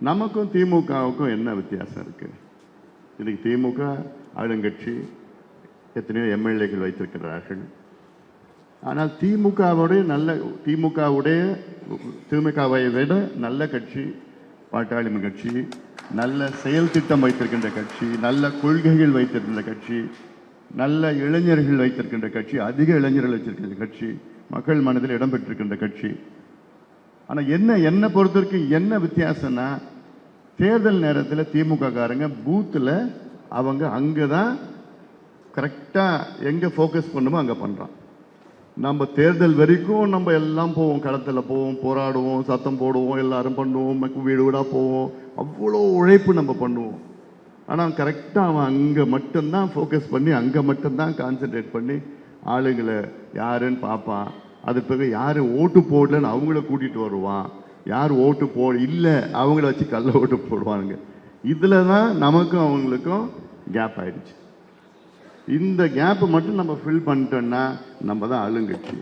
நமக்கும் திமுகவுக்கும் என்ன வித்தியாசம் இருக்கு? இன்னைக்கு திமுக ஆளுங்கட்சி, எத்தனையோ எம்எல்ஏக்கள் வைத்திருக்கிறார்கள். ஆனால் திமுகவை விட நல்ல கட்சி பாட்டாளி கட்சி, நல்ல செயல் திட்டம் வைத்திருக்கின்ற கட்சி, நல்ல கொள்கைகள் வைத்திருக்கின்ற கட்சி, நல்ல இளைஞர்கள் வைத்திருக்கின்ற கட்சி, அதிக இளைஞர்கள் வைத்திருக்கின்ற கட்சி, மக்கள் மனதில் இடம்பெற்றிருக்கின்ற கட்சி. ஆனால் என்னை பொறுத்த வரைக்கும் என்ன வித்தியாசம்னா, தேர்தல் நேரத்தில் திமுக காரங்க பூத்தில் அவங்க அங்கே தான் கரெக்டாக எங்கே ஃபோக்கஸ் பண்ணுமோ அங்கே பண்ணுறான். நம்ம தேர்தல் வரைக்கும் நம்ம எல்லாம் போவோம், களத்தில் போவோம், போராடுவோம், சத்தம் போடுவோம், எல்லாரும் பண்ணுவோம், வீடு வீடாக போவோம், அவ்வளோ உழைப்பு நம்ம பண்ணுவோம். ஆனால் கரெக்டாக அவன் அங்கே மட்டும்தான் ஃபோக்கஸ் பண்ணி, அங்கே மட்டும்தான் கான்சென்ட்ரேட் பண்ணி ஆளுங்களை யாருன்னு பார்ப்பான். அது பிறகு யார் ஓட்டு போடலன்னு அவங்கள கூட்டிகிட்டு வருவான். யார் ஓட்டு இல்லை அவங்கள வச்சு கள்ள ஓட்டு போடுவானுங்க. இதில் தான் நமக்கும் அவங்களுக்கும் கேப் ஆயிடுச்சு. இந்த கேப்பை மட்டும் நம்ம ஃபில் பண்ணிட்டோம்னா நம்ம தான் ஆளுங்கட்சி.